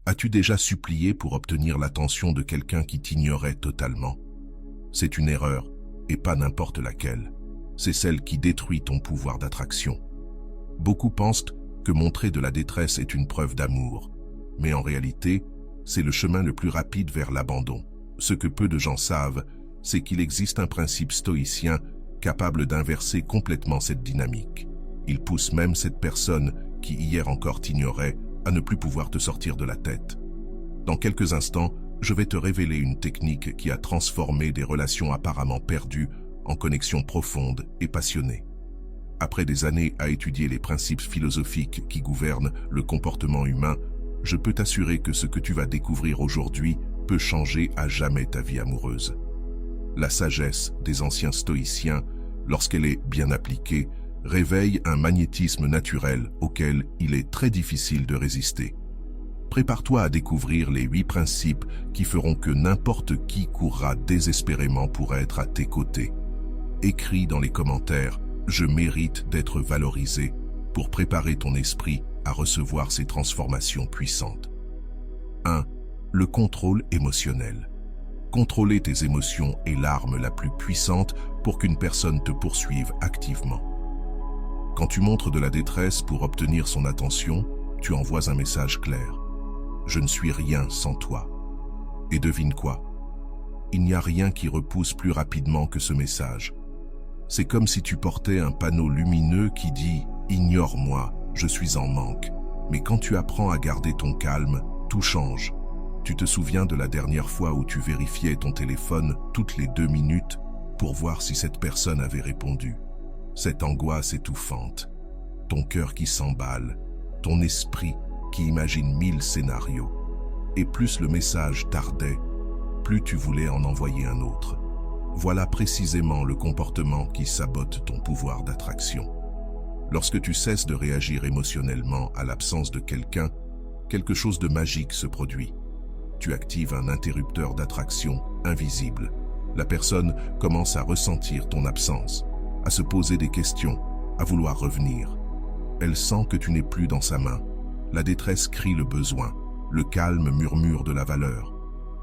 As-tu déjà supplié pour obtenir l'attention de quelqu'un qui t'ignorait totalement? C'est une erreur, et pas n'importe laquelle. C'est celle qui détruit ton pouvoir d'attraction. Beaucoup pensent que montrer de la détresse est une preuve d'amour, mais en réalité, c'est le chemin le plus rapide vers l'abandon. Ce que peu de gens savent, c'est qu'il existe un principe stoïcien capable d'inverser complètement cette dynamique. Il pousse même cette personne qui hier encore t'ignorait à ne plus pouvoir te sortir de la tête. Dans quelques instants, je vais te révéler une technique qui a transformé des relations apparemment perdues en connexions profondes et passionnées. Après des années à étudier les principes philosophiques qui gouvernent le comportement humain, je peux t'assurer que ce que tu vas découvrir aujourd'hui peut changer à jamais ta vie amoureuse. La sagesse des anciens stoïciens, lorsqu'elle est bien appliquée, réveille un magnétisme naturel auquel il est très difficile de résister. Prépare-toi à découvrir les 8 principes qui feront que n'importe qui courra désespérément pour être à tes côtés. Écris dans les commentaires « Je mérite d'être valorisé » pour préparer ton esprit à recevoir ces transformations puissantes. 1. Le contrôle émotionnel. Contrôler tes émotions est l'arme la plus puissante pour qu'une personne te poursuive activement. Quand tu montres de la détresse pour obtenir son attention, tu envoies un message clair. Je ne suis rien sans toi. Et devine quoi? Il n'y a rien qui repousse plus rapidement que ce message. C'est comme si tu portais un panneau lumineux qui dit « Ignore-moi, je suis en manque ». Mais quand tu apprends à garder ton calme, tout change. Tu te souviens de la dernière fois où tu vérifiais ton téléphone toutes les 2 minutes pour voir si cette personne avait répondu. Cette angoisse étouffante, ton cœur qui s'emballe, ton esprit qui imagine 1000 scénarios. Et plus le message tardait, plus tu voulais en envoyer un autre. Voilà précisément le comportement qui sabote ton pouvoir d'attraction. Lorsque tu cesses de réagir émotionnellement à l'absence de quelqu'un, quelque chose de magique se produit. Tu actives un interrupteur d'attraction invisible. La personne commence à ressentir ton absence, à se poser des questions, à vouloir revenir. Elle sent que tu n'es plus dans sa main. La détresse crie le besoin, le calme murmure de la valeur.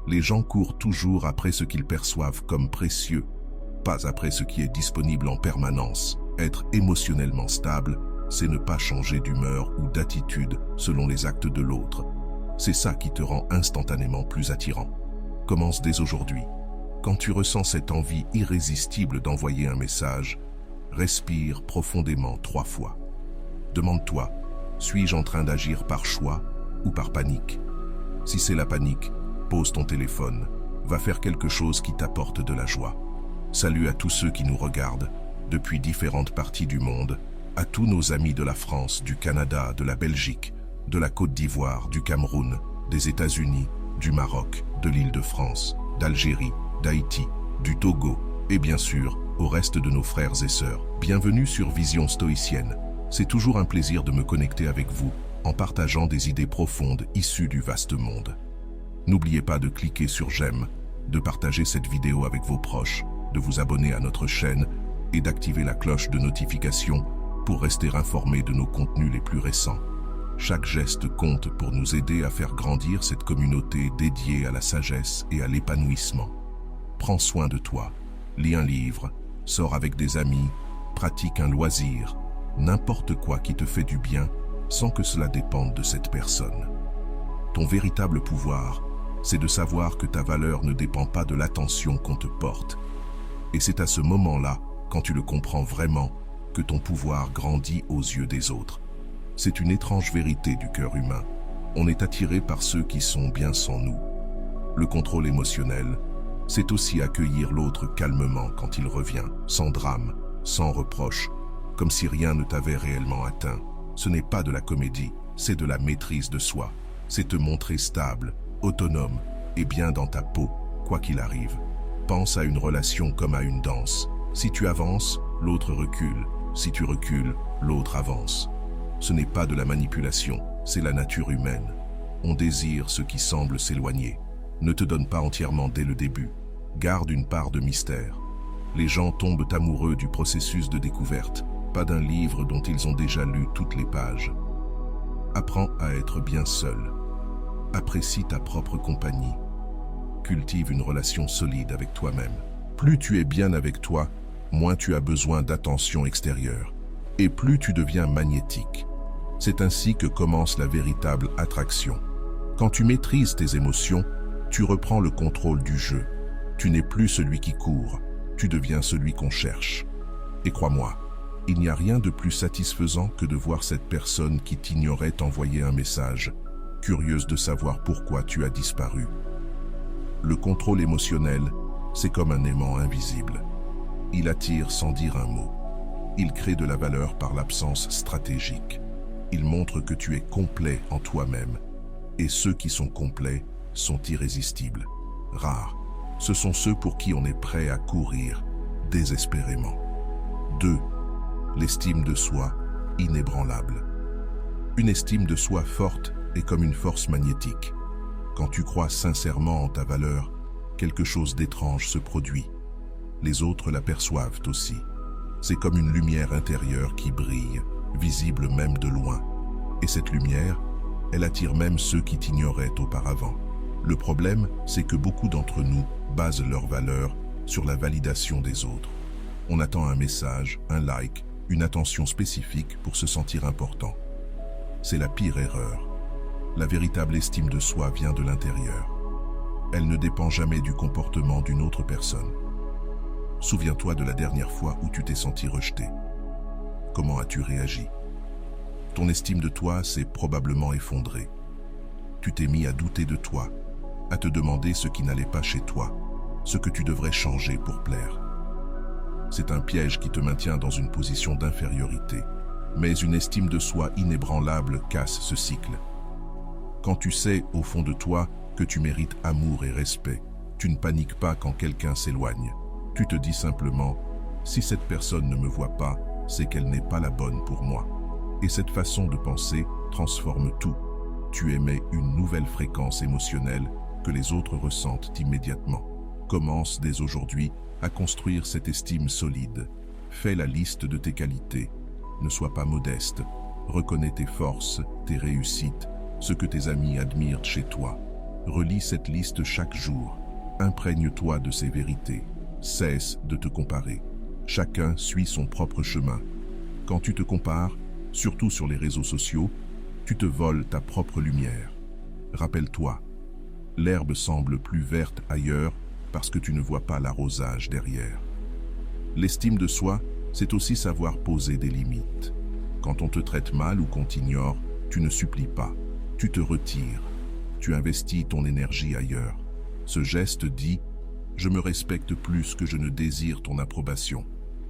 Les gens courent toujours après ce qu'ils perçoivent comme précieux, pas après ce qui est disponible en permanence. Être émotionnellement stable, c'est ne pas changer d'humeur ou d'attitude selon les actes de l'autre. C'est ça qui te rend instantanément plus attirant. Commence dès aujourd'hui. Quand tu ressens cette envie irrésistible d'envoyer un message, respire profondément 3 fois. Demande-toi, suis-je en train d'agir par choix ou par panique? Si c'est la panique, pose ton téléphone, va faire quelque chose qui t'apporte de la joie. Salut à tous ceux qui nous regardent, depuis différentes parties du monde, à tous nos amis de la France, du Canada, de la Belgique, de la Côte d'Ivoire, du Cameroun, des États-Unis, du Maroc, de l'Île-de-France, d'Algérie, d'Haïti, du Togo et bien sûr au reste de nos frères et sœurs. Bienvenue sur Vision Stoïcienne. C'est toujours un plaisir de me connecter avec vous en partageant des idées profondes issues du vaste monde. N'oubliez pas de cliquer sur j'aime, de partager cette vidéo avec vos proches, de vous abonner à notre chaîne et d'activer la cloche de notification pour rester informé de nos contenus les plus récents. Chaque geste compte pour nous aider à faire grandir cette communauté dédiée à la sagesse et à l'épanouissement. Prends soin de toi, lis un livre, sors avec des amis, pratique un loisir, n'importe quoi qui te fait du bien sans que cela dépende de cette personne. Ton véritable pouvoir, c'est de savoir que ta valeur ne dépend pas de l'attention qu'on te porte. Et c'est à ce moment-là, quand tu le comprends vraiment, que ton pouvoir grandit aux yeux des autres. C'est une étrange vérité du cœur humain. On est attiré par ceux qui sont bien sans nous. Le contrôle émotionnel, c'est aussi accueillir l'autre calmement quand il revient, sans drame, sans reproche, comme si rien ne t'avait réellement atteint. Ce n'est pas de la comédie, c'est de la maîtrise de soi. C'est te montrer stable, autonome et bien dans ta peau, quoi qu'il arrive. Pense à une relation comme à une danse. Si tu avances, l'autre recule. Si tu recules, l'autre avance. Ce n'est pas de la manipulation, c'est la nature humaine. On désire ce qui semble s'éloigner. Ne te donne pas entièrement dès le début. Garde une part de mystère. Les gens tombent amoureux du processus de découverte, pas d'un livre dont ils ont déjà lu toutes les pages. Apprends à être bien seul. Apprécie ta propre compagnie. Cultive une relation solide avec toi-même. Plus tu es bien avec toi, moins tu as besoin d'attention extérieure. Et plus tu deviens magnétique. C'est ainsi que commence la véritable attraction. Quand tu maîtrises tes émotions, tu reprends le contrôle du jeu. Tu n'es plus celui qui court, tu deviens celui qu'on cherche. Et crois-moi, il n'y a rien de plus satisfaisant que de voir cette personne qui t'ignorait t'envoyer un message, curieuse de savoir pourquoi tu as disparu. Le contrôle émotionnel, c'est comme un aimant invisible. Il attire sans dire un mot. Il crée de la valeur par l'absence stratégique. Il montre que tu es complet en toi-même. Et ceux qui sont complets sont irrésistibles. Rares, ce sont ceux pour qui on est prêt à courir désespérément. 2. L'estime de soi inébranlable. Une estime de soi forte est comme une force magnétique. Quand tu crois sincèrement en ta valeur, quelque chose d'étrange se produit. Les autres l'aperçoivent aussi. C'est comme une lumière intérieure qui brille, visible même de loin. Et cette lumière, elle attire même ceux qui t'ignoraient auparavant. Le problème, c'est que beaucoup d'entre nous basent leur valeur sur la validation des autres. On attend un message, un like, une attention spécifique pour se sentir important. C'est la pire erreur. La véritable estime de soi vient de l'intérieur. Elle ne dépend jamais du comportement d'une autre personne. Souviens-toi de la dernière fois où tu t'es senti rejeté. Comment as-tu réagi? Ton estime de toi s'est probablement effondrée. Tu t'es mis à douter de toi, à te demander ce qui n'allait pas chez toi, ce que tu devrais changer pour plaire. C'est un piège qui te maintient dans une position d'infériorité. Mais une estime de soi inébranlable casse ce cycle. Quand tu sais, au fond de toi, que tu mérites amour et respect, tu ne paniques pas quand quelqu'un s'éloigne. Tu te dis simplement, si cette personne ne me voit pas, c'est qu'elle n'est pas la bonne pour moi. Et cette façon de penser transforme tout. Tu émets une nouvelle fréquence émotionnelle que les autres ressentent immédiatement. Commence dès aujourd'hui à construire cette estime solide. Fais la liste de tes qualités. Ne sois pas modeste. Reconnais tes forces, tes réussites, ce que tes amis admirent chez toi. Relis cette liste chaque jour. Imprègne-toi de ces vérités. Cesse de te comparer. Chacun suit son propre chemin. Quand tu te compares, surtout sur les réseaux sociaux, tu te voles ta propre lumière. Rappelle-toi, l'herbe semble plus verte ailleurs parce que tu ne vois pas l'arrosage derrière. L'estime de soi, c'est aussi savoir poser des limites. Quand on te traite mal ou qu'on t'ignore, tu ne supplies pas, tu te retires, tu investis ton énergie ailleurs. Ce geste dit « Je me respecte plus que je ne désire ton approbation ».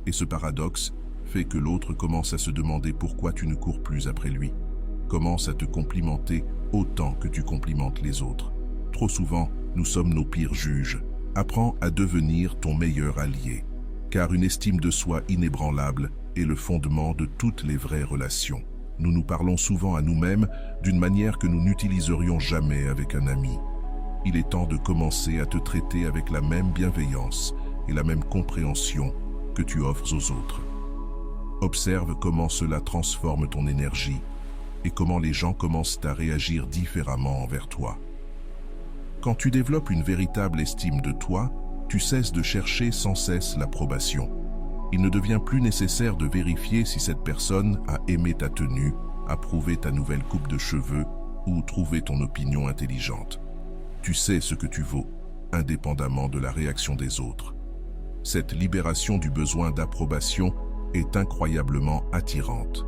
Et ce paradoxe fait que l'autre commence à se demander pourquoi tu ne cours plus après lui. Commence à te complimenter autant que tu complimentes les autres. Trop souvent, nous sommes nos pires juges. Apprends à devenir ton meilleur allié, car une estime de soi inébranlable est le fondement de toutes les vraies relations. Nous nous parlons souvent à nous-mêmes d'une manière que nous n'utiliserions jamais avec un ami. Il est temps de commencer à te traiter avec la même bienveillance et la même compréhension que tu offres aux autres. Observe comment cela transforme ton énergie et comment les gens commencent à réagir différemment envers toi. Quand tu développes une véritable estime de toi, tu cesses de chercher sans cesse l'approbation. Il ne devient plus nécessaire de vérifier si cette personne a aimé ta tenue, approuvé ta nouvelle coupe de cheveux ou trouvé ton opinion intelligente. Tu sais ce que tu vaux, indépendamment de la réaction des autres. Cette libération du besoin d'approbation est incroyablement attirante.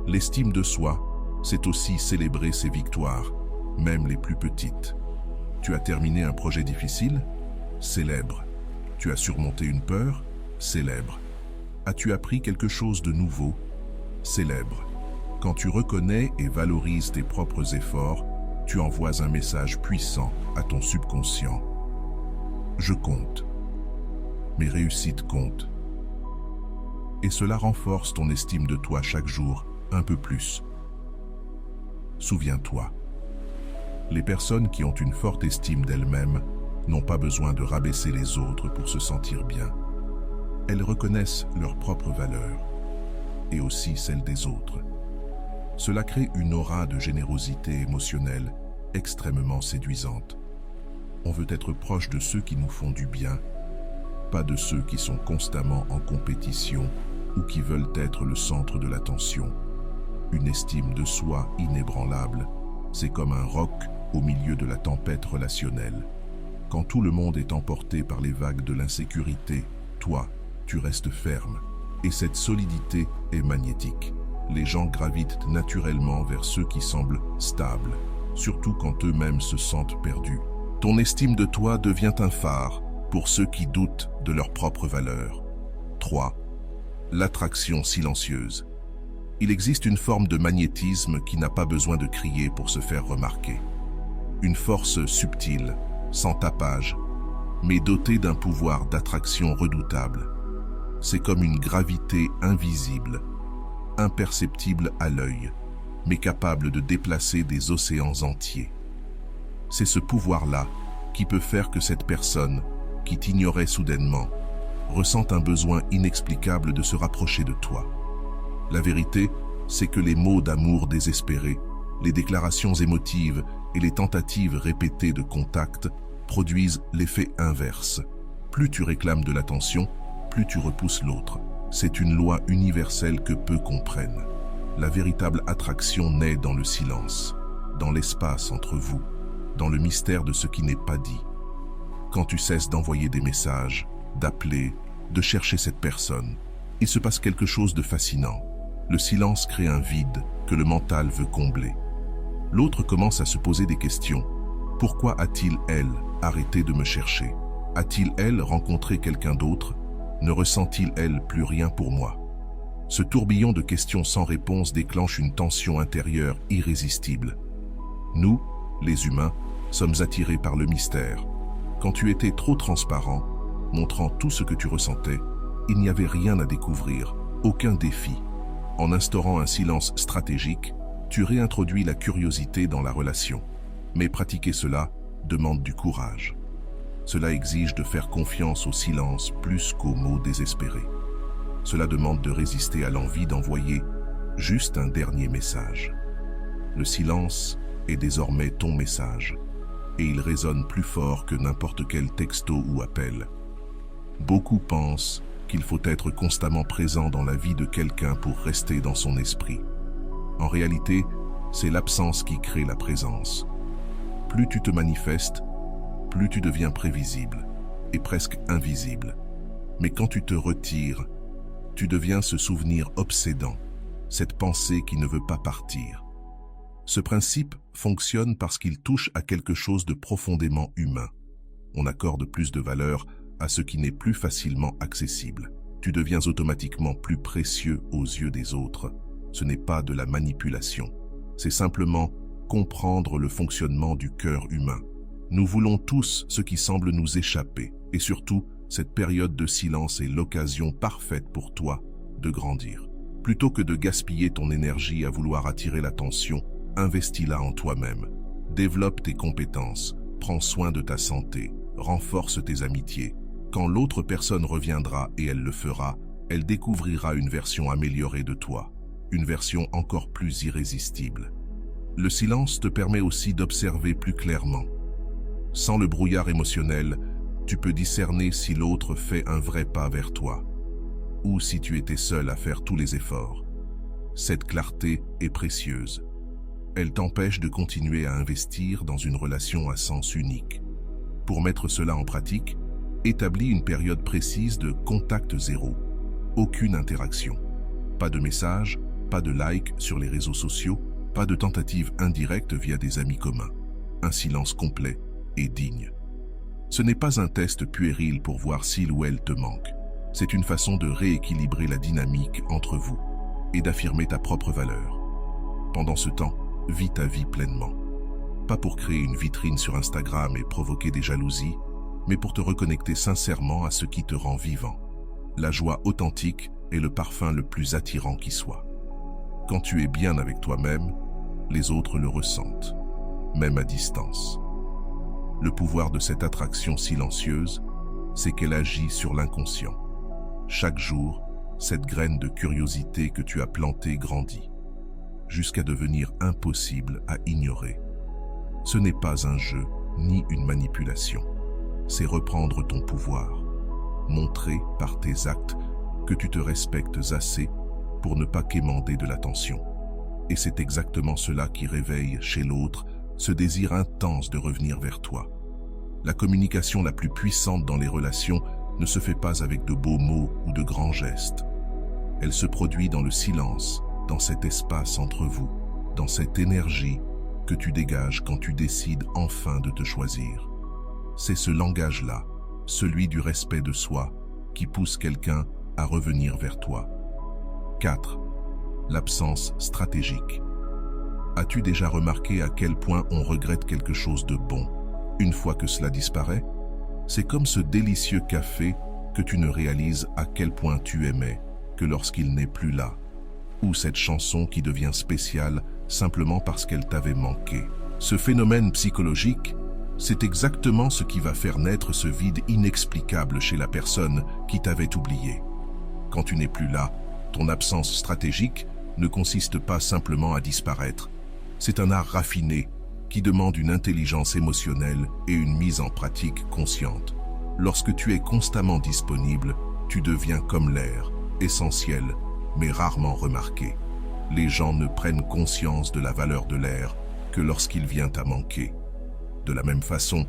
L'estime de soi, c'est aussi célébrer ses victoires, même les plus petites. Tu as terminé un projet difficile? Célèbre. Tu as surmonté une peur? Célèbre. As-tu appris quelque chose de nouveau? Célèbre. Quand tu reconnais et valorises tes propres efforts, tu envoies un message puissant à ton subconscient. Je compte. Mes réussites comptent. Et cela renforce ton estime de toi chaque jour un peu plus. Souviens-toi. Les personnes qui ont une forte estime d'elles-mêmes n'ont pas besoin de rabaisser les autres pour se sentir bien. Elles reconnaissent leur propre valeur et aussi celle des autres. Cela crée une aura de générosité émotionnelle extrêmement séduisante. On veut être proche de ceux qui nous font du bien, pas de ceux qui sont constamment en compétition ou qui veulent être le centre de l'attention. Une estime de soi inébranlable, c'est comme un roc au milieu de la tempête relationnelle. Quand tout le monde est emporté par les vagues de l'insécurité, toi, tu restes ferme. Et cette solidité est magnétique. Les gens gravitent naturellement vers ceux qui semblent stables, surtout quand eux-mêmes se sentent perdus. Ton estime de toi devient un phare pour ceux qui doutent de leur propre valeur. 3. L'attraction silencieuse. Il existe une forme de magnétisme qui n'a pas besoin de crier pour se faire remarquer. Une force subtile, sans tapage, mais dotée d'un pouvoir d'attraction redoutable. C'est comme une gravité invisible, imperceptible à l'œil, mais capable de déplacer des océans entiers. C'est ce pouvoir-là qui peut faire que cette personne, qui t'ignorait soudainement, ressente un besoin inexplicable de se rapprocher de toi. La vérité, c'est que les mots d'amour désespérés, les déclarations émotives et les tentatives répétées de contact produisent l'effet inverse. Plus tu réclames de l'attention, plus tu repousses l'autre. C'est une loi universelle que peu comprennent. La véritable attraction naît dans le silence, dans l'espace entre vous, dans le mystère de ce qui n'est pas dit. Quand tu cesses d'envoyer des messages, d'appeler, de chercher cette personne, il se passe quelque chose de fascinant. Le silence crée un vide que le mental veut combler. L'autre commence à se poser des questions. Pourquoi a-t-il, elle, arrêté de me chercher? A-t-il, elle, rencontré quelqu'un d'autre? Ne ressent-il, elle, plus rien pour moi? Ce tourbillon de questions sans réponse déclenche une tension intérieure irrésistible. Nous, les humains, sommes attirés par le mystère. Quand tu étais trop transparent, montrant tout ce que tu ressentais, il n'y avait rien à découvrir, aucun défi. En instaurant un silence stratégique, tu réintroduis la curiosité dans la relation. Mais pratiquer cela demande du courage. Cela exige de faire confiance au silence plus qu'aux mots désespérés. Cela demande de résister à l'envie d'envoyer juste un dernier message. Le silence est désormais ton message, et il résonne plus fort que n'importe quel texto ou appel. Beaucoup pensent qu'il faut être constamment présent dans la vie de quelqu'un pour rester dans son esprit. En réalité, c'est l'absence qui crée la présence. Plus tu te manifestes, plus tu deviens prévisible et presque invisible. Mais quand tu te retires, tu deviens ce souvenir obsédant, cette pensée qui ne veut pas partir. Ce principe fonctionne parce qu'il touche à quelque chose de profondément humain. On accorde plus de valeur à ce qui n'est plus facilement accessible. Tu deviens automatiquement plus précieux aux yeux des autres. Ce n'est pas de la manipulation. C'est simplement comprendre le fonctionnement du cœur humain. Nous voulons tous ce qui semble nous échapper. Et surtout, cette période de silence est l'occasion parfaite pour toi de grandir. Plutôt que de gaspiller ton énergie à vouloir attirer l'attention, investis-la en toi-même. Développe tes compétences, prends soin de ta santé, renforce tes amitiés. Quand l'autre personne reviendra, et elle le fera, elle découvrira une version améliorée de toi, une version encore plus irrésistible. Le silence te permet aussi d'observer plus clairement. Sans le brouillard émotionnel, tu peux discerner si l'autre fait un vrai pas vers toi, ou si tu étais seul à faire tous les efforts. Cette clarté est précieuse. Elle t'empêche de continuer à investir dans une relation à sens unique. Pour mettre cela en pratique, établis une période précise de contact zéro. Aucune interaction. Pas de messages, pas de likes sur les réseaux sociaux, pas de tentatives indirectes via des amis communs. Un silence complet et digne. Ce n'est pas un test puéril pour voir s'il ou elle te manque. C'est une façon de rééquilibrer la dynamique entre vous et d'affirmer ta propre valeur. Pendant ce temps, vis ta vie pleinement. Pas pour créer une vitrine sur Instagram et provoquer des jalousies, mais pour te reconnecter sincèrement à ce qui te rend vivant. La joie authentique est le parfum le plus attirant qui soit. Quand tu es bien avec toi-même, les autres le ressentent, même à distance. Le pouvoir de cette attraction silencieuse, c'est qu'elle agit sur l'inconscient. Chaque jour, cette graine de curiosité que tu as plantée grandit, jusqu'à devenir impossible à ignorer. Ce n'est pas un jeu, ni une manipulation. C'est reprendre ton pouvoir. Montrer par tes actes que tu te respectes assez pour ne pas quémander de l'attention. Et c'est exactement cela qui réveille chez l'autre ce désir intense de revenir vers toi. La communication la plus puissante dans les relations ne se fait pas avec de beaux mots ou de grands gestes. Elle se produit dans le silence, dans cet espace entre vous, dans cette énergie que tu dégages quand tu décides enfin de te choisir. C'est ce langage-là, celui du respect de soi, qui pousse quelqu'un à revenir vers toi. 4. L'absence stratégique. As-tu déjà remarqué à quel point on regrette quelque chose de bon une fois que cela disparaît? C'est comme ce délicieux café que tu ne réalises à quel point tu aimais que lorsqu'il n'est plus là, ou cette chanson qui devient spéciale simplement parce qu'elle t'avait manqué. Ce phénomène psychologique, c'est exactement ce qui va faire naître ce vide inexplicable chez la personne qui t'avait oublié. Quand tu n'es plus là, ton absence stratégique ne consiste pas simplement à disparaître. C'est un art raffiné qui demande une intelligence émotionnelle et une mise en pratique consciente. Lorsque tu es constamment disponible, tu deviens comme l'air, essentiel, mais rarement remarqué. Les gens ne prennent conscience de la valeur de l'air que lorsqu'il vient à manquer. De la même façon,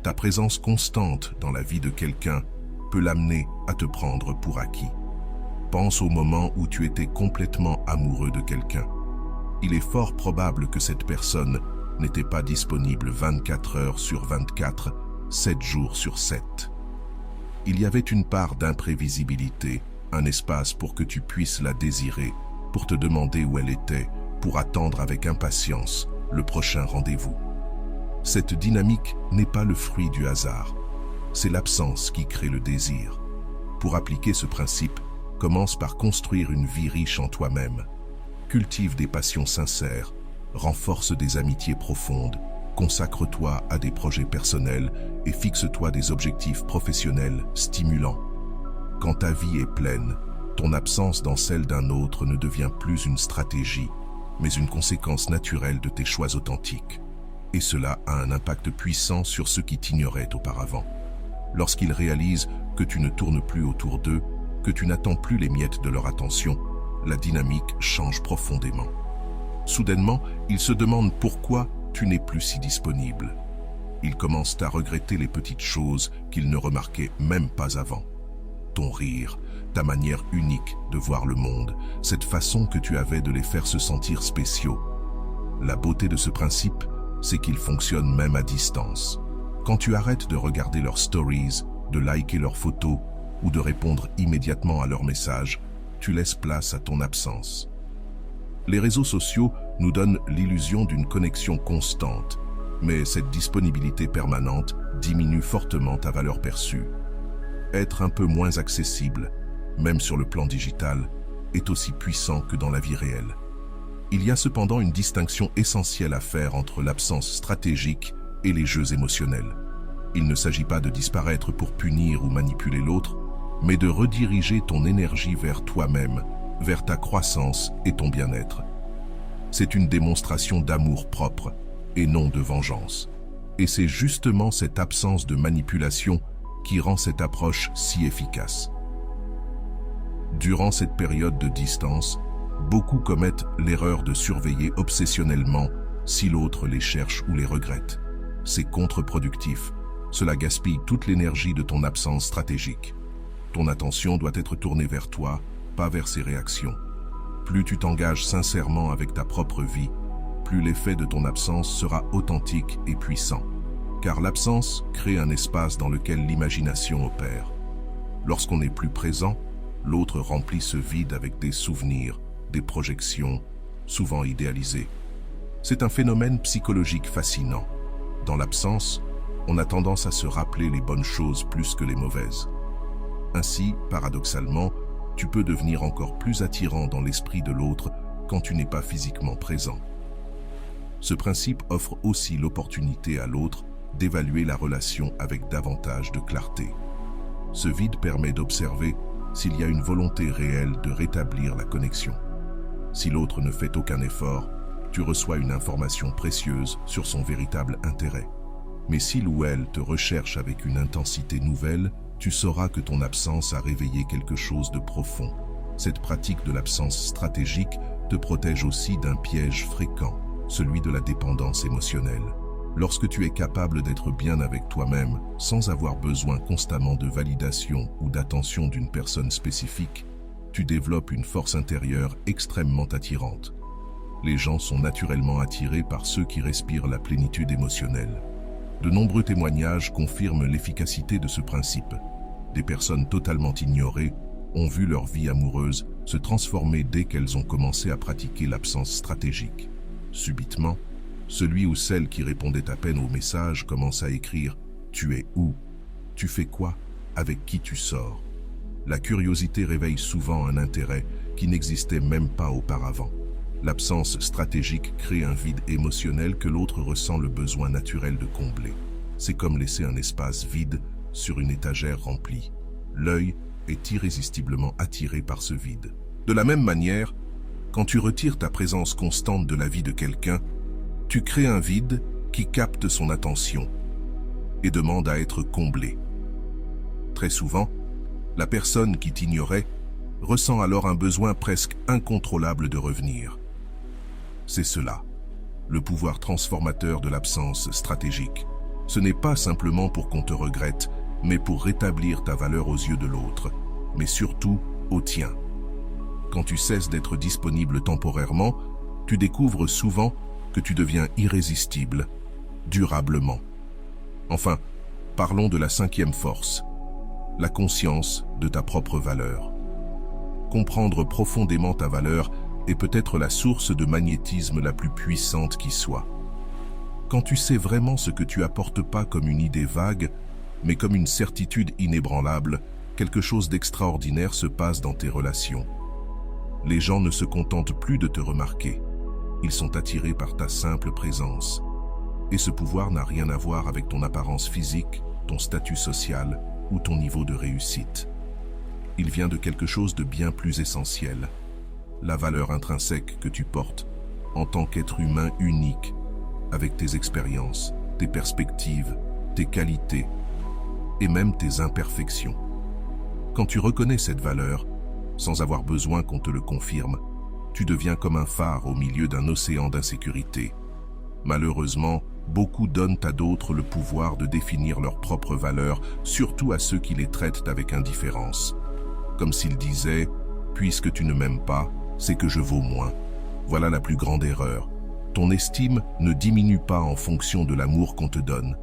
ta présence constante dans la vie de quelqu'un peut l'amener à te prendre pour acquis. Pense au moment où tu étais complètement amoureux de quelqu'un. Il est fort probable que cette personne n'était pas disponible 24 heures sur 24, 7 jours sur 7. Il y avait une part d'imprévisibilité, un espace pour que tu puisses la désirer, pour te demander où elle était, pour attendre avec impatience le prochain rendez-vous. Cette dynamique n'est pas le fruit du hasard, c'est l'absence qui crée le désir. Pour appliquer ce principe, commence par construire une vie riche en toi-même. Cultive des passions sincères, renforce des amitiés profondes, consacre-toi à des projets personnels et fixe-toi des objectifs professionnels stimulants. Quand ta vie est pleine, ton absence dans celle d'un autre ne devient plus une stratégie, mais une conséquence naturelle de tes choix authentiques. Et cela a un impact puissant sur ceux qui t'ignoraient auparavant. Lorsqu'ils réalisent que tu ne tournes plus autour d'eux, que tu n'attends plus les miettes de leur attention, la dynamique change profondément. Soudainement, ils se demandent pourquoi tu n'es plus si disponible. Ils commencent à regretter les petites choses qu'ils ne remarquaient même pas avant. Ton rire, ta manière unique de voir le monde, cette façon que tu avais de les faire se sentir spéciaux. La beauté de ce principe, c'est qu'il fonctionne même à distance. Quand tu arrêtes de regarder leurs stories, de liker leurs photos ou de répondre immédiatement à leurs messages, tu laisses place à ton absence. Les réseaux sociaux nous donnent l'illusion d'une connexion constante, mais cette disponibilité permanente diminue fortement ta valeur perçue. Être un peu moins accessible, même sur le plan digital, est aussi puissant que dans la vie réelle. Il y a cependant une distinction essentielle à faire entre l'absence stratégique et les jeux émotionnels. Il ne s'agit pas de disparaître pour punir ou manipuler l'autre, mais de rediriger ton énergie vers toi-même, vers ta croissance et ton bien-être. C'est une démonstration d'amour propre et non de vengeance. Et c'est justement cette absence de manipulation qui rend cette approche si efficace. Durant cette période de distance, beaucoup commettent l'erreur de surveiller obsessionnellement si l'autre les cherche ou les regrette. C'est contre-productif. Cela gaspille toute l'énergie de ton absence stratégique. Ton attention doit être tournée vers toi, pas vers ses réactions. Plus tu t'engages sincèrement avec ta propre vie, plus l'effet de ton absence sera authentique et puissant. Car l'absence crée un espace dans lequel l'imagination opère. Lorsqu'on n'est plus présent, l'autre remplit ce vide avec des souvenirs, des projections, souvent idéalisées. C'est un phénomène psychologique fascinant. Dans l'absence, on a tendance à se rappeler les bonnes choses plus que les mauvaises. Ainsi, paradoxalement, tu peux devenir encore plus attirant dans l'esprit de l'autre quand tu n'es pas physiquement présent. Ce principe offre aussi l'opportunité à l'autre d'évaluer la relation avec davantage de clarté. Ce vide permet d'observer s'il y a une volonté réelle de rétablir la connexion. Si l'autre ne fait aucun effort, tu tu reçois une information précieuse sur son véritable intérêt. Mais s'il ou elle te recherche avec une intensité nouvelle, tu sauras que ton absence a réveillé quelque chose de profond. Cette pratique de l'absence stratégique te protège aussi d'un piège fréquent, celui de la dépendance émotionnelle. Lorsque tu es capable d'être bien avec toi-même, sans avoir besoin constamment de validation ou d'attention d'une personne spécifique, tu développes une force intérieure extrêmement attirante. Les gens sont naturellement attirés par ceux qui respirent la plénitude émotionnelle. De nombreux témoignages confirment l'efficacité de ce principe. Des personnes totalement ignorées ont vu leur vie amoureuse se transformer dès qu'elles ont commencé à pratiquer l'absence stratégique. Subitement, celui ou celle qui répondait à peine au message commence à écrire « Tu es où ? Tu fais quoi ? Avec qui tu sors ?» La curiosité réveille souvent un intérêt qui n'existait même pas auparavant. L'absence stratégique crée un vide émotionnel que l'autre ressent le besoin naturel de combler. C'est comme laisser un espace vide sur une étagère remplie. L'œil est irrésistiblement attiré par ce vide. De la même manière, quand tu retires ta présence constante de la vie de quelqu'un, tu crées un vide qui capte son attention et demande à être comblé. Très souvent, la personne qui t'ignorait ressent alors un besoin presque incontrôlable de revenir. C'est cela, le pouvoir transformateur de l'absence stratégique. Ce n'est pas simplement pour qu'on te regrette, mais pour rétablir ta valeur aux yeux de l'autre, mais surtout au tien. Quand tu cesses d'être disponible temporairement, tu découvres souvent que tu deviens irrésistible, durablement. Enfin, parlons de la cinquième force, la conscience de ta propre valeur. Comprendre profondément ta valeur est peut-être la source de magnétisme la plus puissante qui soit. Quand tu sais vraiment ce que tu apportes pas comme une idée vague, mais comme une certitude inébranlable, quelque chose d'extraordinaire se passe dans tes relations. Les gens ne se contentent plus de te remarquer. Ils sont attirés par ta simple présence. Et ce pouvoir n'a rien à voir avec ton apparence physique, ton statut social ou ton niveau de réussite. Il vient de quelque chose de bien plus essentiel, la valeur intrinsèque que tu portes en tant qu'être humain unique, avec tes expériences, tes perspectives, tes qualités et même tes imperfections. Quand tu reconnais cette valeur, sans avoir besoin qu'on te le confirme, tu deviens comme un phare au milieu d'un océan d'insécurité. Malheureusement, beaucoup donnent à d'autres le pouvoir de définir leur propre valeur, surtout à ceux qui les traitent avec indifférence. Comme s'ils disaient « Puisque tu ne m'aimes pas, c'est que je vaux moins ». Voilà la plus grande erreur. Ton estime ne diminue pas en fonction de l'amour qu'on te donne.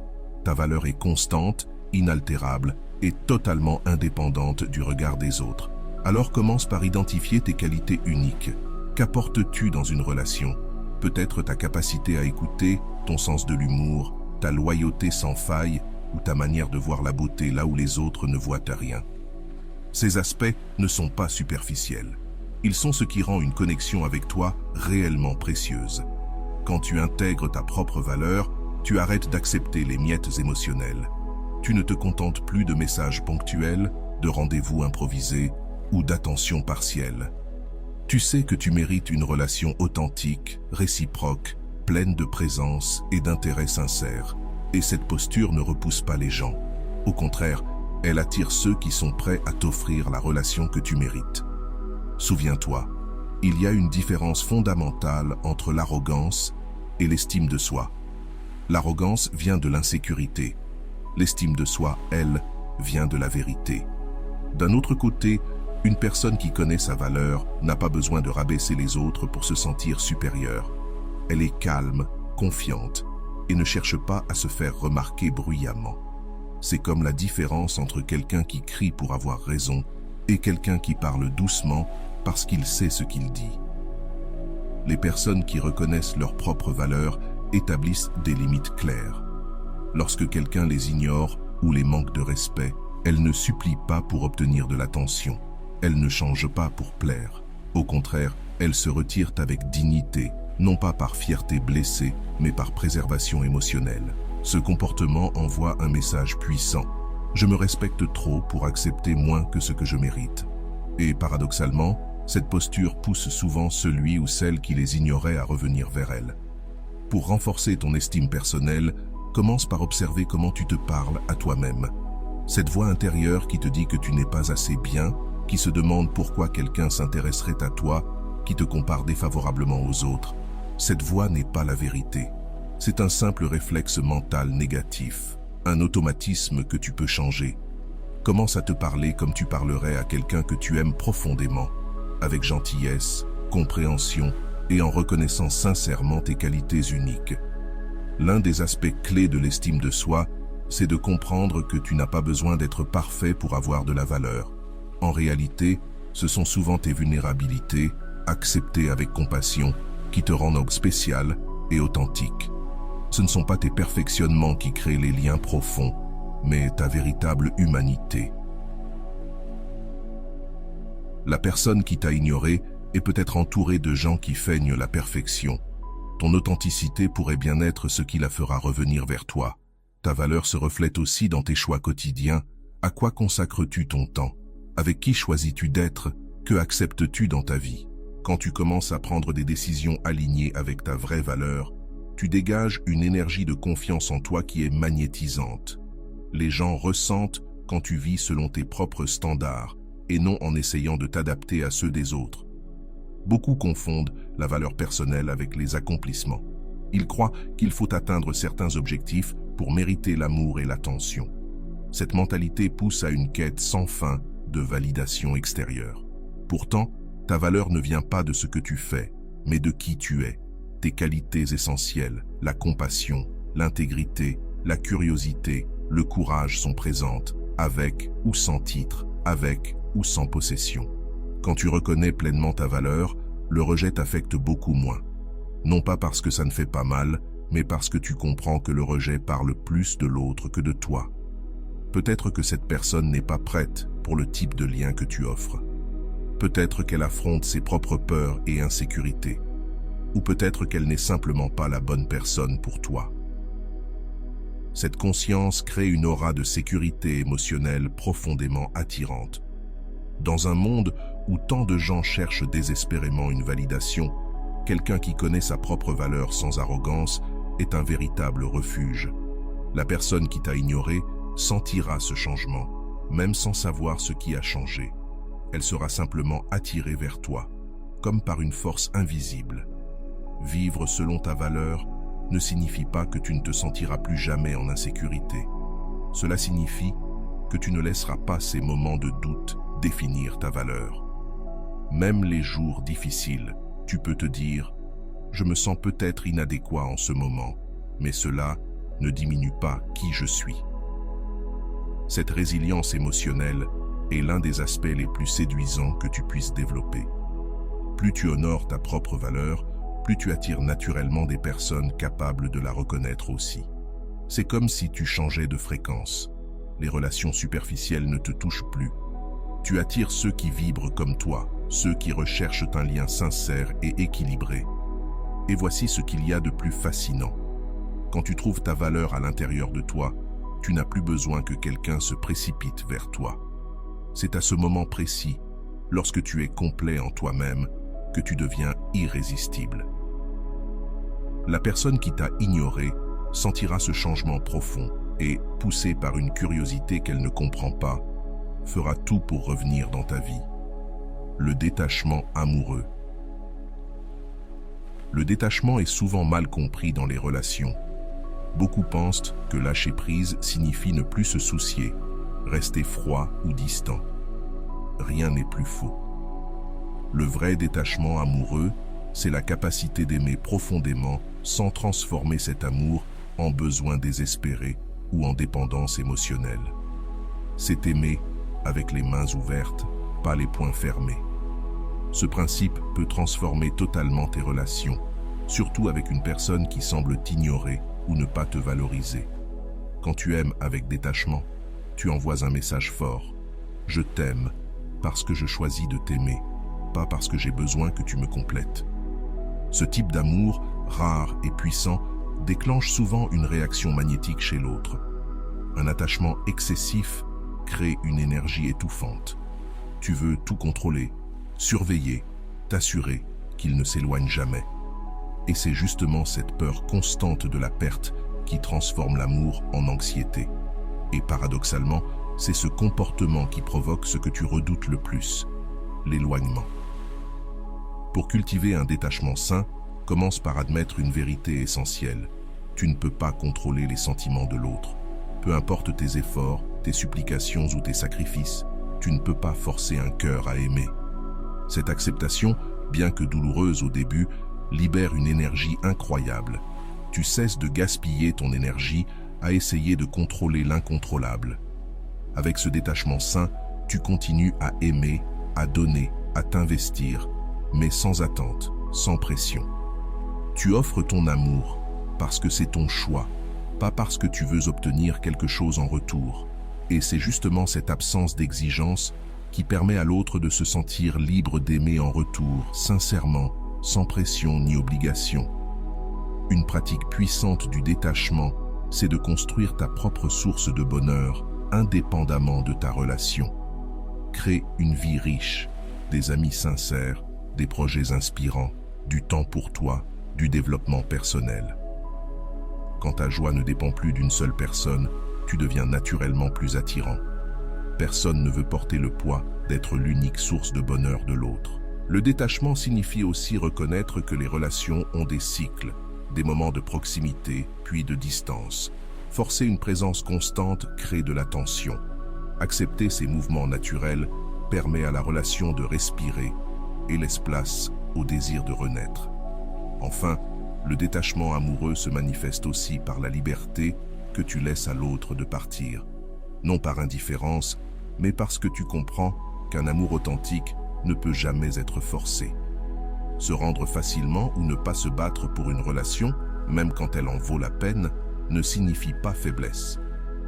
Ta valeur est constante, inaltérable et totalement indépendante du regard des autres. Alors commence par identifier tes qualités uniques. Qu'apportes-tu dans une relation ? Peut-être ta capacité à écouter, ton sens de l'humour, ta loyauté sans faille ou ta manière de voir la beauté là où les autres ne voient rien. Ces aspects ne sont pas superficiels. Ils sont ce qui rend une connexion avec toi réellement précieuse. Quand tu intègres ta propre valeur, tu arrêtes d'accepter les miettes émotionnelles. Tu ne te contentes plus de messages ponctuels, de rendez-vous improvisés ou d'attention partielle. Tu sais que tu mérites une relation authentique, réciproque, pleine de présence et d'intérêt sincère. Et cette posture ne repousse pas les gens. Au contraire, elle attire ceux qui sont prêts à t'offrir la relation que tu mérites. Souviens-toi, il y a une différence fondamentale entre l'arrogance et l'estime de soi. L'arrogance vient de l'insécurité. L'estime de soi, elle, vient de la vérité. D'un autre côté, une personne qui connaît sa valeur n'a pas besoin de rabaisser les autres pour se sentir supérieure. Elle est calme, confiante et ne cherche pas à se faire remarquer bruyamment. C'est comme la différence entre quelqu'un qui crie pour avoir raison et quelqu'un qui parle doucement parce qu'il sait ce qu'il dit. Les personnes qui reconnaissent leur propre valeur établissent des limites claires. Lorsque quelqu'un les ignore ou les manque de respect, elles ne supplient pas pour obtenir de l'attention. Elles ne changent pas pour plaire. Au contraire, elles se retirent avec dignité, non pas par fierté blessée, mais par préservation émotionnelle. Ce comportement envoie un message puissant. Je me respecte trop pour accepter moins que ce que je mérite. Et paradoxalement, Cette posture pousse souvent celui ou celle qui les ignorait à revenir vers elle. Pour renforcer ton estime personnelle, commence par observer comment tu te parles à toi-même. Cette voix intérieure qui te dit que tu n'es pas assez bien, qui se demande pourquoi quelqu'un s'intéresserait à toi, qui te compare défavorablement aux autres, cette voix n'est pas la vérité. C'est un simple réflexe mental négatif, un automatisme que tu peux changer. Commence à te parler comme tu parlerais à quelqu'un que tu aimes profondément, avec gentillesse, compréhension et en reconnaissant sincèrement tes qualités uniques. L'un des aspects clés de l'estime de soi, c'est de comprendre que tu n'as pas besoin d'être parfait pour avoir de la valeur. En réalité, ce sont souvent tes vulnérabilités, acceptées avec compassion, qui te rendent spécial et authentique. Ce ne sont pas tes perfectionnements qui créent les liens profonds, mais ta véritable humanité. La personne qui t'a ignoré est peut-être entourée de gens qui feignent la perfection. Ton authenticité pourrait bien être ce qui la fera revenir vers toi. Ta valeur se reflète aussi dans tes choix quotidiens. À quoi consacres-tu ton temps? Avec qui choisis-tu d'être? Que acceptes-tu dans ta vie? Quand tu commences à prendre des décisions alignées avec ta vraie valeur, tu dégages une énergie de confiance en toi qui est magnétisante. Les gens ressentent quand tu vis selon tes propres standards et non en essayant de t'adapter à ceux des autres. Beaucoup confondent la valeur personnelle avec les accomplissements. Ils croient qu'il faut atteindre certains objectifs pour mériter l'amour et l'attention. Cette mentalité pousse à une quête sans fin de validation extérieure. Pourtant, ta valeur ne vient pas de ce que tu fais, mais de qui tu es. Tes qualités essentielles, la compassion, l'intégrité, la curiosité, le courage sont présentes, avec ou sans titre, avec ou sans possession. Quand tu reconnais pleinement ta valeur, le rejet t'affecte beaucoup moins. Non pas parce que ça ne fait pas mal, mais parce que tu comprends que le rejet parle plus de l'autre que de toi. Peut-être que cette personne n'est pas prête pour le type de lien que tu offres. Peut-être qu'elle affronte ses propres peurs et insécurités. Ou peut-être qu'elle n'est simplement pas la bonne personne pour toi. Cette conscience crée une aura de sécurité émotionnelle profondément attirante. Dans un monde où tant de gens cherchent désespérément une validation, quelqu'un qui connaît sa propre valeur sans arrogance est un véritable refuge. La personne qui t'a ignoré sentira ce changement, même sans savoir ce qui a changé. Elle sera simplement attirée vers toi, comme par une force invisible. Vivre selon ta valeur ne signifie pas que tu ne te sentiras plus jamais en insécurité. Cela signifie que tu ne laisseras pas ces moments de doute définir ta valeur. Même les jours difficiles, tu peux te dire « Je me sens peut-être inadéquat en ce moment, mais cela ne diminue pas qui je suis. » Cette résilience émotionnelle est l'un des aspects les plus séduisants que tu puisses développer. Plus tu honores ta propre valeur, plus tu attires naturellement des personnes capables de la reconnaître aussi. C'est comme si tu changeais de fréquence. Les relations superficielles ne te touchent plus. Tu attires ceux qui vibrent comme toi, ceux qui recherchent un lien sincère et équilibré. Et voici ce qu'il y a de plus fascinant. Quand tu trouves ta valeur à l'intérieur de toi, tu n'as plus besoin que quelqu'un se précipite vers toi. C'est à ce moment précis, lorsque tu es complet en toi-même, que tu deviens irrésistible. La personne qui t'a ignoré sentira ce changement profond et, poussée par une curiosité qu'elle ne comprend pas, fera tout pour revenir dans ta vie. Le détachement amoureux. Le détachement est souvent mal compris dans les relations. Beaucoup pensent que lâcher prise signifie ne plus se soucier, rester froid ou distant. Rien n'est plus faux. Le vrai détachement amoureux, c'est la capacité d'aimer profondément sans transformer cet amour en besoin désespéré ou en dépendance émotionnelle. C'est aimer avec les mains ouvertes, pas les poings fermés. Ce principe peut transformer totalement tes relations, surtout avec une personne qui semble t'ignorer ou ne pas te valoriser. Quand tu aimes avec détachement, tu envoies un message fort. Je t'aime parce que je choisis de t'aimer, pas parce que j'ai besoin que tu me complètes. Ce type d'amour, rare et puissant, déclenche souvent une réaction magnétique chez l'autre. Un attachement excessif crée une énergie étouffante. Tu veux tout contrôler, surveiller, t'assurer qu'il ne s'éloigne jamais. Et c'est justement cette peur constante de la perte qui transforme l'amour en anxiété. Et paradoxalement, c'est ce comportement qui provoque ce que tu redoutes le plus, l'éloignement. Pour cultiver un détachement sain, commence par admettre une vérité essentielle. Tu ne peux pas contrôler les sentiments de l'autre. Peu importe tes efforts, tes supplications ou tes sacrifices, tu ne peux pas forcer un cœur à aimer. Cette acceptation, bien que douloureuse au début, libère une énergie incroyable. Tu cesses de gaspiller ton énergie à essayer de contrôler l'incontrôlable. Avec ce détachement sain, tu continues à aimer, à donner, à t'investir, mais sans attente, sans pression. Tu offres ton amour parce que c'est ton choix, pas parce que tu veux obtenir quelque chose en retour. Et c'est justement cette absence d'exigence qui permet à l'autre de se sentir libre d'aimer en retour, sincèrement, sans pression ni obligation. Une pratique puissante du détachement, c'est de construire ta propre source de bonheur, indépendamment de ta relation. Crée une vie riche, des amis sincères, des projets inspirants, du temps pour toi, du développement personnel. Quand ta joie ne dépend plus d'une seule personne, tu deviens naturellement plus attirant. Personne ne veut porter le poids d'être l'unique source de bonheur de l'autre. Le détachement signifie aussi reconnaître que les relations ont des cycles, des moments de proximité, puis de distance. Forcer une présence constante crée de la tension. Accepter ces mouvements naturels permet à la relation de respirer et laisse place au désir de renaître. Enfin, le détachement amoureux se manifeste aussi par la liberté que tu laisses à l'autre de partir. Non par indifférence, mais parce que tu comprends qu'un amour authentique ne peut jamais être forcé. Se rendre facilement ou ne pas se battre pour une relation, même quand elle en vaut la peine, ne signifie pas faiblesse.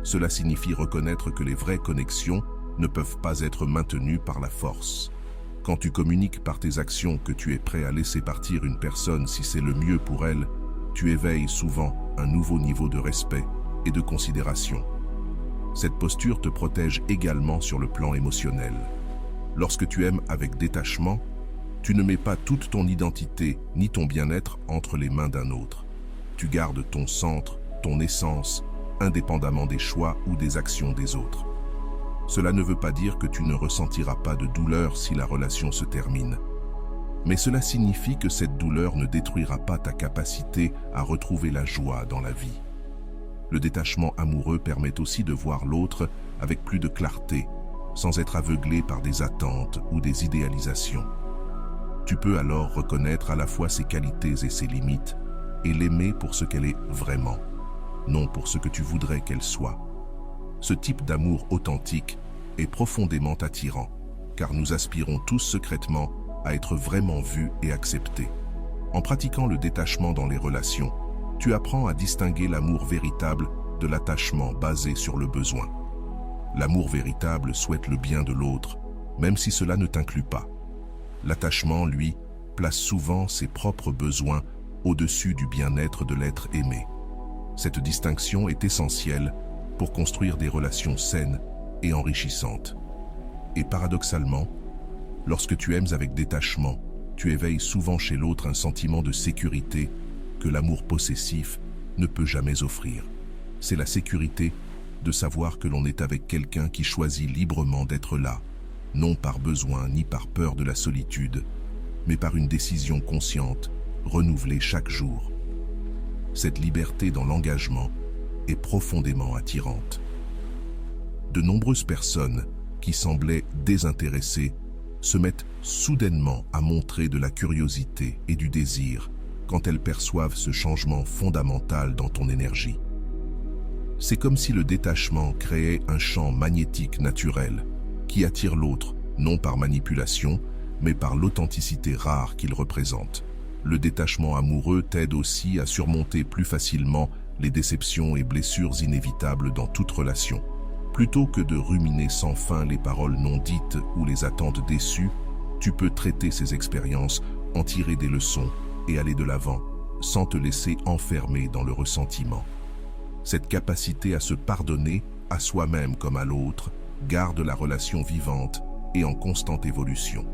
Cela signifie reconnaître que les vraies connexions ne peuvent pas être maintenues par la force. Quand tu communiques par tes actions que tu es prêt à laisser partir une personne si c'est le mieux pour elle, tu éveilles souvent un nouveau niveau de respect et de considération. Cette posture te protège également sur le plan émotionnel. Lorsque tu aimes avec détachement, tu ne mets pas toute ton identité ni ton bien-être entre les mains d'un autre. Tu gardes ton centre, ton essence, indépendamment des choix ou des actions des autres. Cela ne veut pas dire que tu ne ressentiras pas de douleur si la relation se termine. Mais cela signifie que cette douleur ne détruira pas ta capacité à retrouver la joie dans la vie. Le détachement amoureux permet aussi de voir l'autre avec plus de clarté, sans être aveuglé par des attentes ou des idéalisations. Tu peux alors reconnaître à la fois ses qualités et ses limites, et l'aimer pour ce qu'elle est vraiment, non pour ce que tu voudrais qu'elle soit. Ce type d'amour authentique est profondément attirant, car nous aspirons tous secrètement à être vraiment vus et acceptés. En pratiquant le détachement dans les relations, tu apprends à distinguer l'amour véritable de l'attachement basé sur le besoin. L'amour véritable souhaite le bien de l'autre, même si cela ne t'inclut pas. L'attachement, lui, place souvent ses propres besoins au-dessus du bien-être de l'être aimé. Cette distinction est essentielle pour construire des relations saines et enrichissantes. Et paradoxalement, lorsque tu aimes avec détachement, tu éveilles souvent chez l'autre un sentiment de sécurité que l'amour possessif ne peut jamais offrir. C'est la sécurité de savoir que l'on est avec quelqu'un qui choisit librement d'être là, non par besoin ni par peur de la solitude, mais par une décision consciente, renouvelée chaque jour. Cette liberté dans l'engagement est profondément attirante. De nombreuses personnes qui semblaient désintéressées se mettent soudainement à montrer de la curiosité et du désir quand elles perçoivent ce changement fondamental dans ton énergie. C'est comme si le détachement créait un champ magnétique naturel qui attire l'autre, non par manipulation, mais par l'authenticité rare qu'il représente. Le détachement amoureux t'aide aussi à surmonter plus facilement les déceptions et blessures inévitables dans toute relation. Plutôt que de ruminer sans fin les paroles non dites ou les attentes déçues, tu peux traiter ces expériences, en tirer des leçons et aller de l'avant, sans te laisser enfermer dans le ressentiment. Cette capacité à se pardonner, à soi-même comme à l'autre, garde la relation vivante et en constante évolution.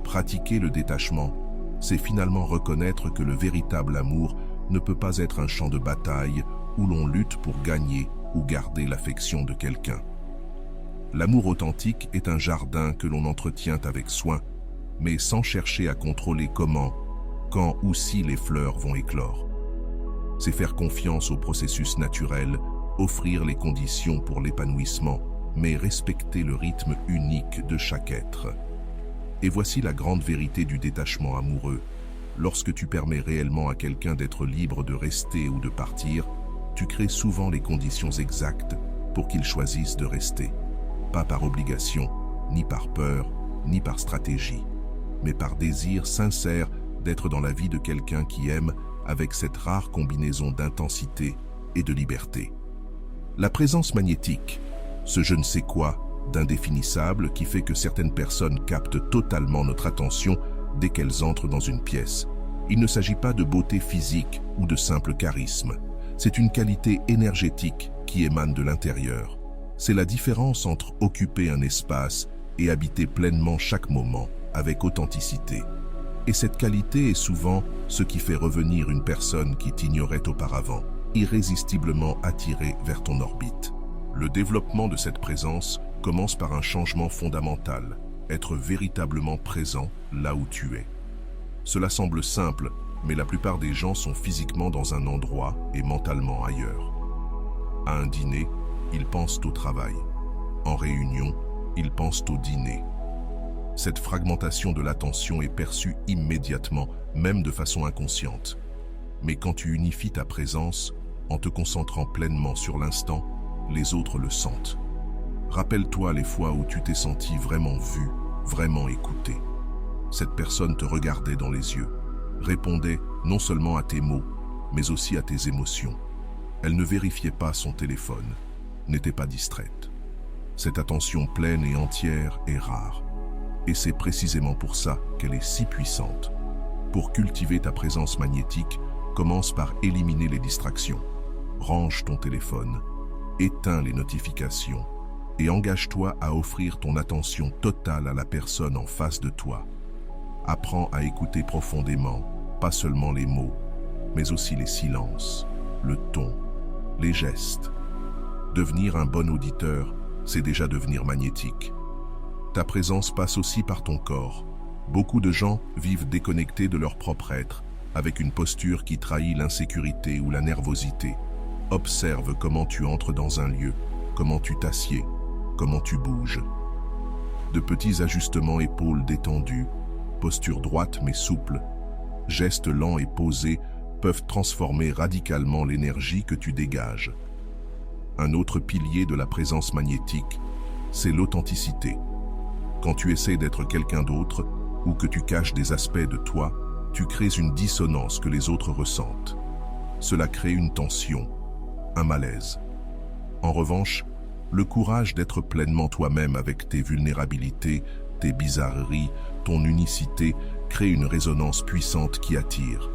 Pratiquer le détachement, c'est finalement reconnaître que le véritable amour ne peut pas être un champ de bataille où l'on lutte pour gagner ou garder l'affection de quelqu'un. L'amour authentique est un jardin que l'on entretient avec soin, mais sans chercher à contrôler comment, quand ou si les fleurs vont éclore. C'est faire confiance au processus naturel, offrir les conditions pour l'épanouissement, mais respecter le rythme unique de chaque être. Et voici la grande vérité du détachement amoureux. Lorsque tu permets réellement à quelqu'un d'être libre de rester ou de partir, tu crées souvent les conditions exactes pour qu'il choisisse de rester. Pas par obligation, ni par peur, ni par stratégie, mais par désir sincère d'être dans la vie de quelqu'un qui aime avec cette rare combinaison d'intensité et de liberté. La présence magnétique, ce je ne sais quoi d'indéfinissable qui fait que certaines personnes captent totalement notre attention dès qu'elles entrent dans une pièce. Il ne s'agit pas de beauté physique ou de simple charisme. C'est une qualité énergétique qui émane de l'intérieur. C'est la différence entre occuper un espace et habiter pleinement chaque moment avec authenticité. Et cette qualité est souvent ce qui fait revenir une personne qui t'ignorait auparavant, irrésistiblement attirée vers ton orbite. Le développement de cette présence commence par un changement fondamental, être véritablement présent là où tu es. Cela semble simple, mais la plupart des gens sont physiquement dans un endroit et mentalement ailleurs. À un dîner, ils pensent au travail. En réunion, ils pensent au dîner. Cette fragmentation de l'attention est perçue immédiatement, même de façon inconsciente. Mais quand tu unifies ta présence, en te concentrant pleinement sur l'instant, les autres le sentent. Rappelle-toi les fois où tu t'es senti vraiment vu, vraiment écouté. Cette personne te regardait dans les yeux, répondait non seulement à tes mots, mais aussi à tes émotions. Elle ne vérifiait pas son téléphone, n'était pas distraite. Cette attention pleine et entière est rare. Et c'est précisément pour ça qu'elle est si puissante. Pour cultiver ta présence magnétique, commence par éliminer les distractions. Range ton téléphone, éteins les notifications et engage-toi à offrir ton attention totale à la personne en face de toi. Apprends à écouter profondément, pas seulement les mots, mais aussi les silences, le ton, les gestes. Devenir un bon auditeur, c'est déjà devenir magnétique. Ta présence passe aussi par ton corps. Beaucoup de gens vivent déconnectés de leur propre être, avec une posture qui trahit l'insécurité ou la nervosité. Observe comment tu entres dans un lieu, comment tu t'assieds, comment tu bouges. De petits ajustements épaules détendues, posture droite mais souple, gestes lents et posés peuvent transformer radicalement l'énergie que tu dégages. Un autre pilier de la présence magnétique, c'est l'authenticité. Quand tu essaies d'être quelqu'un d'autre ou que tu caches des aspects de toi, tu crées une dissonance que les autres ressentent. Cela crée une tension, un malaise. En revanche, le courage d'être pleinement toi-même avec tes vulnérabilités, tes bizarreries, ton unicité, crée une résonance puissante qui attire.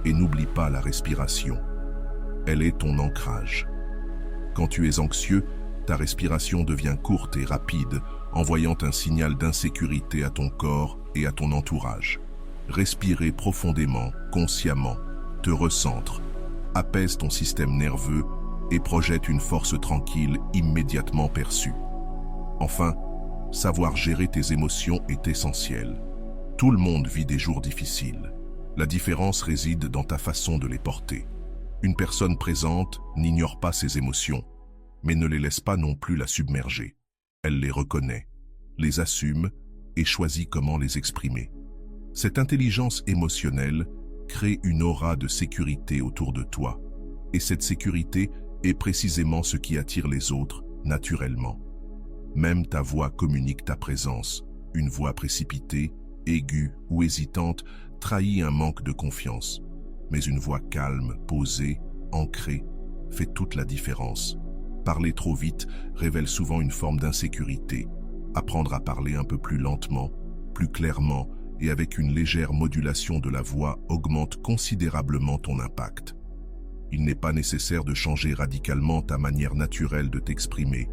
Et n'oublie pas la respiration. Elle est ton ancrage. Quand tu es anxieux, ta respiration devient courte et rapide, envoyant un signal d'insécurité à ton corps et à ton entourage. Respirer profondément, consciemment, te recentre, apaise ton système nerveux et projette une force tranquille immédiatement perçue. Enfin, savoir gérer tes émotions est essentiel. Tout le monde vit des jours difficiles. La différence réside dans ta façon de les porter. Une personne présente n'ignore pas ses émotions, mais ne les laisse pas non plus la submerger. Elle les reconnaît, les assume et choisit comment les exprimer. Cette intelligence émotionnelle crée une aura de sécurité autour de toi. Et cette sécurité est précisément ce qui attire les autres naturellement. Même ta voix communique ta présence. Une voix précipitée, aiguë ou hésitante trahit un manque de confiance. Mais une voix calme, posée, ancrée, fait toute la différence. Parler trop vite révèle souvent une forme d'insécurité. Apprendre à parler un peu plus lentement, plus clairement et avec une légère modulation de la voix augmente considérablement ton impact. Il n'est pas nécessaire de changer radicalement ta manière naturelle de t'exprimer.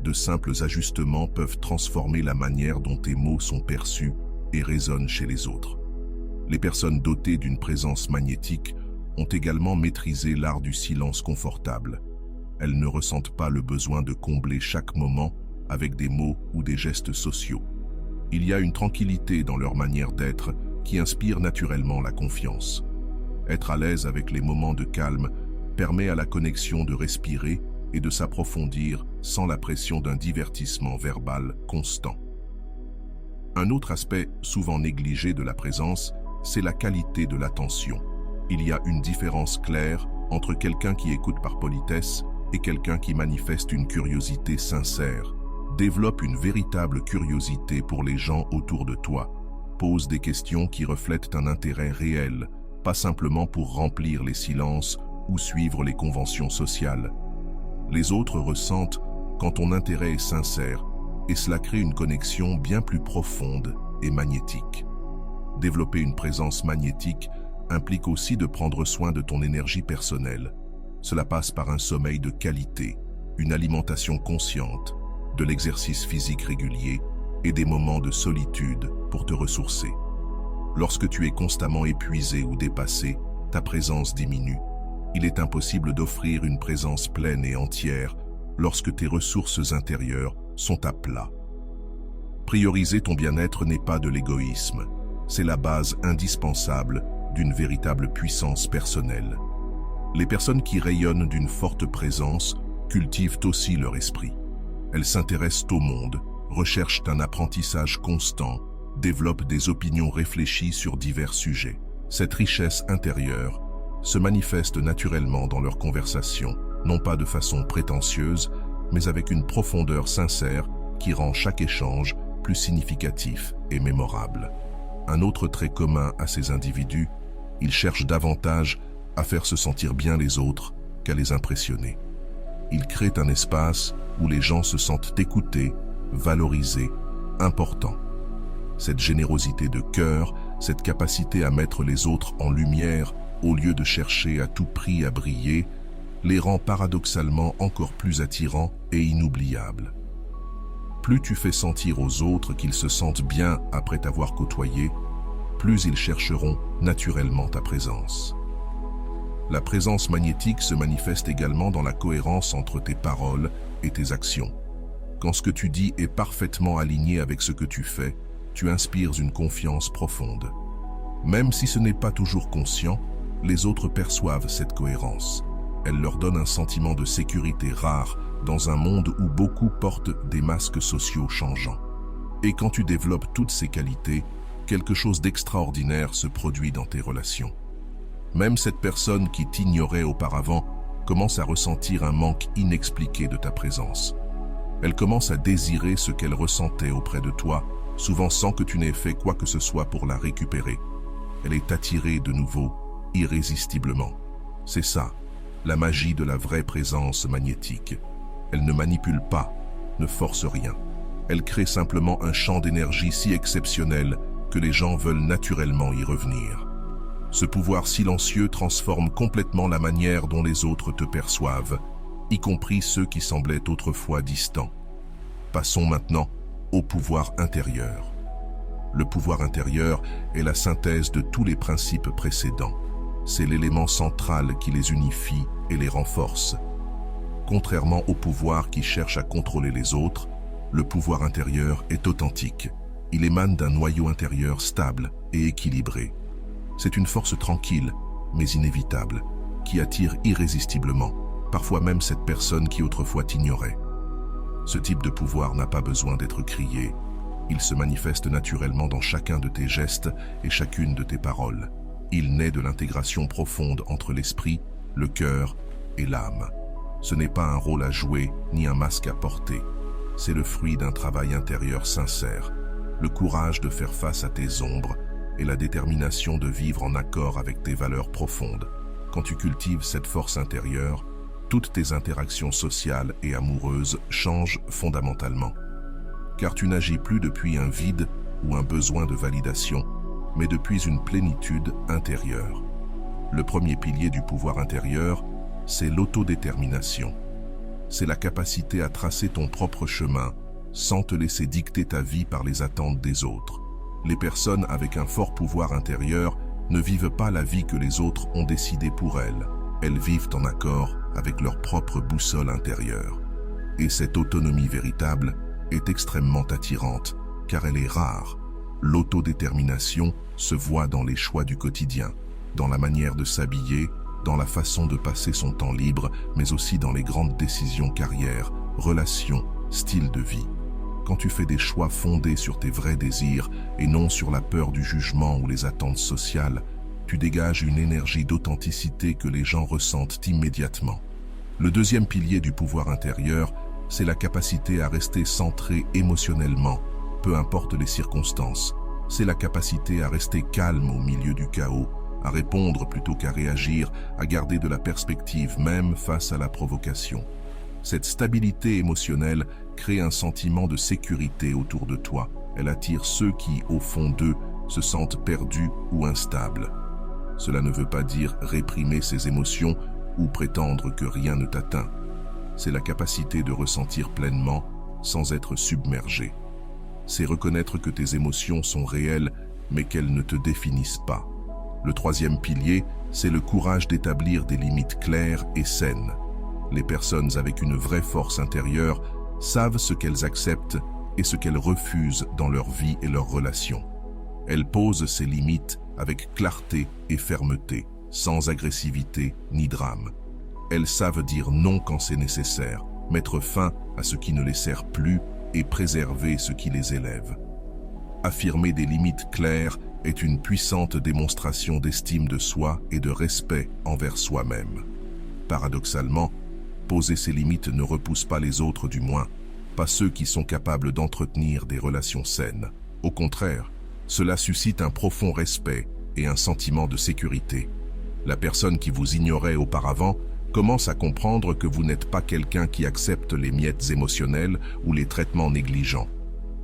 De simples ajustements peuvent transformer la manière dont tes mots sont perçus et résonne chez les autres. Les personnes dotées d'une présence magnétique ont également maîtrisé l'art du silence confortable. Elles ne ressentent pas le besoin de combler chaque moment avec des mots ou des gestes sociaux. Il y a une tranquillité dans leur manière d'être qui inspire naturellement la confiance. Être à l'aise avec les moments de calme permet à la connexion de respirer et de s'approfondir sans la pression d'un divertissement verbal constant. Un autre aspect souvent négligé de la présence, c'est la qualité de l'attention. Il y a une différence claire entre quelqu'un qui écoute par politesse et quelqu'un qui manifeste une curiosité sincère. Développe une véritable curiosité pour les gens autour de toi. Pose des questions qui reflètent un intérêt réel, pas simplement pour remplir les silences ou suivre les conventions sociales. Les autres ressentent quand ton intérêt est sincère et cela crée une connexion bien plus profonde et magnétique. Développer une présence magnétique implique aussi de prendre soin de ton énergie personnelle. Cela passe par un sommeil de qualité, une alimentation consciente, de l'exercice physique régulier et des moments de solitude pour te ressourcer. Lorsque tu es constamment épuisé ou dépassé, ta présence diminue. Il est impossible d'offrir une présence pleine et entière lorsque tes ressources intérieures sont à plat. Prioriser ton bien-être n'est pas de l'égoïsme, c'est la base indispensable d'une véritable puissance personnelle. Les personnes qui rayonnent d'une forte présence cultivent aussi leur esprit. Elles s'intéressent au monde, recherchent un apprentissage constant, développent des opinions réfléchies sur divers sujets. Cette richesse intérieure se manifeste naturellement dans leurs conversations, non pas de façon prétentieuse, mais avec une profondeur sincère qui rend chaque échange plus significatif et mémorable. Un autre trait commun à ces individus, ils cherchent davantage à faire se sentir bien les autres qu'à les impressionner. Ils créent un espace où les gens se sentent écoutés, valorisés, importants. Cette générosité de cœur, cette capacité à mettre les autres en lumière au lieu de chercher à tout prix à briller, les rend paradoxalement encore plus attirants et inoubliables. Plus tu fais sentir aux autres qu'ils se sentent bien après t'avoir côtoyé, plus ils chercheront naturellement ta présence. La présence magnétique se manifeste également dans la cohérence entre tes paroles et tes actions. Quand ce que tu dis est parfaitement aligné avec ce que tu fais, tu inspires une confiance profonde. Même si ce n'est pas toujours conscient, les autres perçoivent cette cohérence. Elle leur donne un sentiment de sécurité rare dans un monde où beaucoup portent des masques sociaux changeants. Et quand tu développes toutes ces qualités, quelque chose d'extraordinaire se produit dans tes relations. Même cette personne qui t'ignorait auparavant commence à ressentir un manque inexpliqué de ta présence. Elle commence à désirer ce qu'elle ressentait auprès de toi, souvent sans que tu n'aies fait quoi que ce soit pour la récupérer. Elle est attirée de nouveau, irrésistiblement. C'est ça, la magie de la vraie présence magnétique. Elle ne manipule pas, ne force rien. Elle crée simplement un champ d'énergie si exceptionnel que les gens veulent naturellement y revenir. Ce pouvoir silencieux transforme complètement la manière dont les autres te perçoivent, y compris ceux qui semblaient autrefois distants. Passons maintenant au pouvoir intérieur. Le pouvoir intérieur est la synthèse de tous les principes précédents. C'est l'élément central qui les unifie et les renforce. Contrairement au pouvoir qui cherche à contrôler les autres, le pouvoir intérieur est authentique. Il émane d'un noyau intérieur stable et équilibré. C'est une force tranquille, mais inévitable, qui attire irrésistiblement, parfois même cette personne qui autrefois t'ignorait. Ce type de pouvoir n'a pas besoin d'être crié. Il se manifeste naturellement dans chacun de tes gestes et chacune de tes paroles. Il naît de l'intégration profonde entre l'esprit, le cœur et l'âme. Ce n'est pas un rôle à jouer ni un masque à porter. C'est le fruit d'un travail intérieur sincère, le courage de faire face à tes ombres et la détermination de vivre en accord avec tes valeurs profondes. Quand tu cultives cette force intérieure, toutes tes interactions sociales et amoureuses changent fondamentalement. Car tu n'agis plus depuis un vide ou un besoin de validation, mais depuis une plénitude intérieure. Le premier pilier du pouvoir intérieur, c'est l'autodétermination. C'est la capacité à tracer ton propre chemin sans te laisser dicter ta vie par les attentes des autres. Les personnes avec un fort pouvoir intérieur ne vivent pas la vie que les autres ont décidée pour elles. Elles vivent en accord avec leur propre boussole intérieure. Et cette autonomie véritable est extrêmement attirante, car elle est rare. L'autodétermination se voit dans les choix du quotidien, dans la manière de s'habiller, dans la façon de passer son temps libre, mais aussi dans les grandes décisions carrière, relations, style de vie. Quand tu fais des choix fondés sur tes vrais désirs et non sur la peur du jugement ou les attentes sociales, tu dégages une énergie d'authenticité que les gens ressentent immédiatement. Le deuxième pilier du pouvoir intérieur, c'est la capacité à rester centré émotionnellement, peu importe les circonstances. C'est la capacité à rester calme au milieu du chaos, à répondre plutôt qu'à réagir, à garder de la perspective même face à la provocation. Cette stabilité émotionnelle crée un sentiment de sécurité autour de toi. Elle attire ceux qui, au fond d'eux, se sentent perdus ou instables. Cela ne veut pas dire réprimer ses émotions ou prétendre que rien ne t'atteint. C'est la capacité de ressentir pleinement sans être submergé. C'est reconnaître que tes émotions sont réelles, mais qu'elles ne te définissent pas. Le troisième pilier, c'est le courage d'établir des limites claires et saines. Les personnes avec une vraie force intérieure savent ce qu'elles acceptent et ce qu'elles refusent dans leur vie et leurs relations. Elles posent ces limites avec clarté et fermeté, sans agressivité ni drame. Elles savent dire non quand c'est nécessaire, mettre fin à ce qui ne les sert plus et préserver ce qui les élève. Affirmer des limites claires est une puissante démonstration d'estime de soi et de respect envers soi-même. Paradoxalement, poser ces limites ne repousse pas les autres, du moins, pas ceux qui sont capables d'entretenir des relations saines. Au contraire, cela suscite un profond respect et un sentiment de sécurité. La personne qui vous ignorait auparavant commence à comprendre que vous n'êtes pas quelqu'un qui accepte les miettes émotionnelles ou les traitements négligents.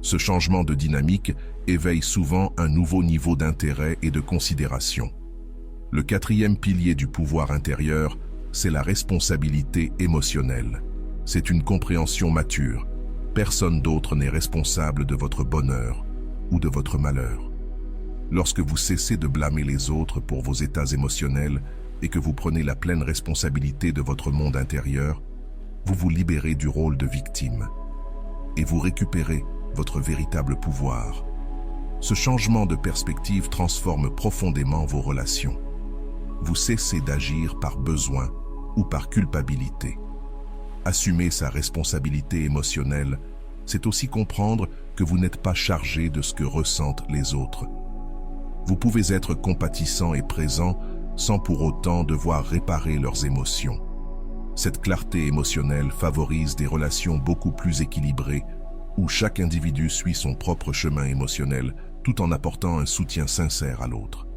Ce changement de dynamique éveille souvent un nouveau niveau d'intérêt et de considération. Le quatrième pilier du pouvoir intérieur, c'est la responsabilité émotionnelle. C'est une compréhension mature. Personne d'autre n'est responsable de votre bonheur ou de votre malheur. Lorsque vous cessez de blâmer les autres pour vos états émotionnels et que vous prenez la pleine responsabilité de votre monde intérieur, vous vous libérez du rôle de victime et vous récupérez votre véritable pouvoir. Ce changement de perspective transforme profondément vos relations. Vous cessez d'agir par besoin ou par culpabilité. Assumer sa responsabilité émotionnelle, c'est aussi comprendre que vous n'êtes pas chargé de ce que ressentent les autres. Vous pouvez être compatissant et présent sans pour autant devoir réparer leurs émotions. Cette clarté émotionnelle favorise des relations beaucoup plus équilibrées où chaque individu suit son propre chemin émotionnel tout en apportant un soutien sincère à l'autre.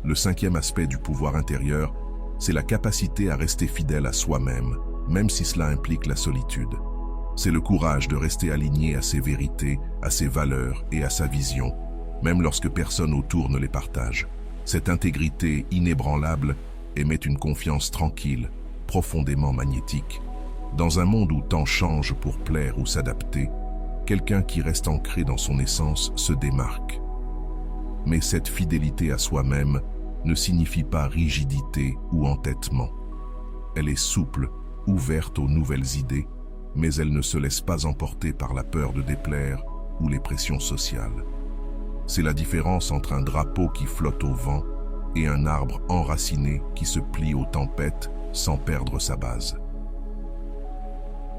Le cinquième aspect du pouvoir intérieur, c'est la capacité à rester fidèle à soi-même, même si cela implique la solitude. C'est le courage de rester aligné à ses vérités, à ses valeurs et à sa vision, même lorsque personne autour ne les partage. Cette intégrité inébranlable émet une confiance tranquille, profondément magnétique. Dans un monde où tant change pour plaire ou s'adapter, quelqu'un qui reste ancré dans son essence se démarque. Mais cette fidélité à soi-même ne signifie pas rigidité ou entêtement. Elle est souple, ouverte aux nouvelles idées, mais elle ne se laisse pas emporter par la peur de déplaire ou les pressions sociales. C'est la différence entre un drapeau qui flotte au vent et un arbre enraciné qui se plie aux tempêtes sans perdre sa base.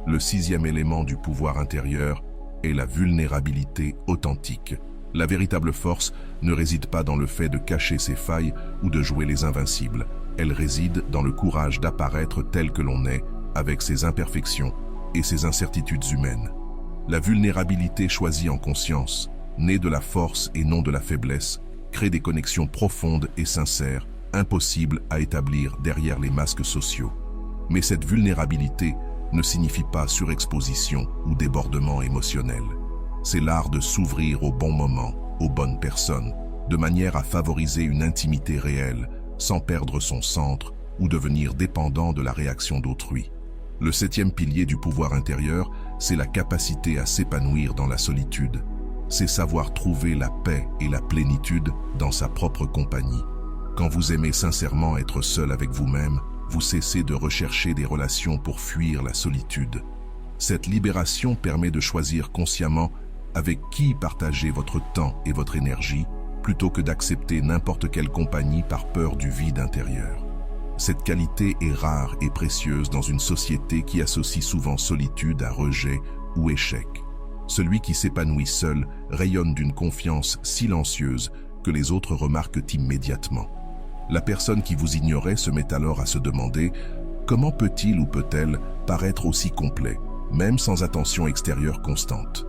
Le sixième élément du pouvoir intérieur est la vulnérabilité authentique. La véritable force ne réside pas dans le fait de cacher ses failles ou de jouer les invincibles. Elle réside dans le courage d'apparaître tel que l'on est, avec ses imperfections et ses incertitudes humaines. La vulnérabilité choisie en conscience, née de la force et non de la faiblesse, crée des connexions profondes et sincères, impossibles à établir derrière les masques sociaux. Mais cette vulnérabilité ne signifie pas surexposition ou débordement émotionnel. C'est l'art de s'ouvrir au bon moment, aux bonnes personnes, de manière à favoriser une intimité réelle, sans perdre son centre ou devenir dépendant de la réaction d'autrui. Le septième pilier du pouvoir intérieur, c'est la capacité à s'épanouir dans la solitude. c'est savoir trouver la paix et la plénitude dans sa propre compagnie. Quand vous aimez sincèrement être seul avec vous-même, vous cessez de rechercher des relations pour fuir la solitude. Cette libération permet de choisir consciemment avec qui partager votre temps et votre énergie, plutôt que d'accepter n'importe quelle compagnie par peur du vide intérieur. Cette qualité est rare et précieuse dans une société qui associe souvent solitude à rejet ou échec. Celui qui s'épanouit seul rayonne d'une confiance silencieuse que les autres remarquent immédiatement. La personne qui vous ignorait se met alors à se demander « Comment peut-il ou peut-elle paraître aussi complet, même sans attention extérieure constante ?»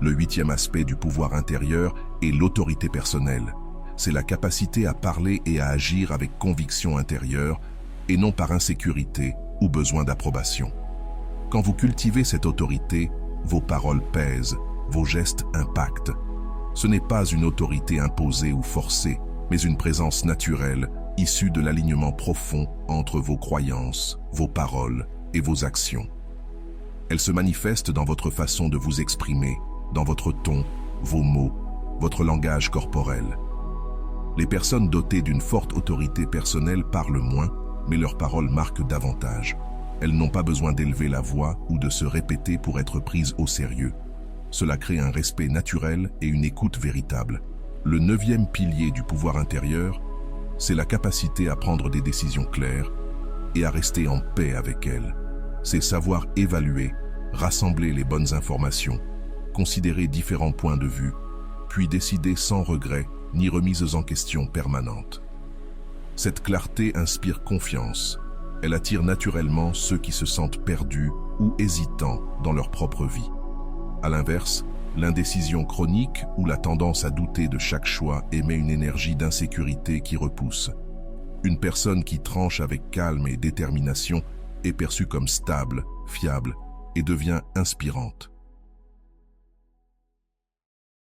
Le 8e aspect du pouvoir intérieur est l'autorité personnelle. C'est la capacité à parler et à agir avec conviction intérieure et non par insécurité ou besoin d'approbation. Quand vous cultivez cette autorité, vos paroles pèsent, vos gestes impactent. Ce n'est pas une autorité imposée ou forcée, mais une présence naturelle, issue de l'alignement profond entre vos croyances, vos paroles et vos actions. Elle se manifeste dans votre façon de vous exprimer, dans votre ton, vos mots, votre langage corporel. Les personnes dotées d'une forte autorité personnelle parlent moins, mais leurs paroles marquent davantage. Elles n'ont pas besoin d'élever la voix ou de se répéter pour être prises au sérieux. Cela crée un respect naturel et une écoute véritable. Le 9e pilier du pouvoir intérieur, c'est la capacité à prendre des décisions claires et à rester en paix avec elles. C'est savoir évaluer, rassembler les bonnes informations, considérer différents points de vue, puis décider sans regret ni remises en question permanentes. Cette clarté inspire confiance. Elle attire naturellement ceux qui se sentent perdus ou hésitants dans leur propre vie. À l'inverse, l'indécision chronique ou la tendance à douter de chaque choix émet une énergie d'insécurité qui repousse. Une personne qui tranche avec calme et détermination est perçue comme stable, fiable et devient inspirante.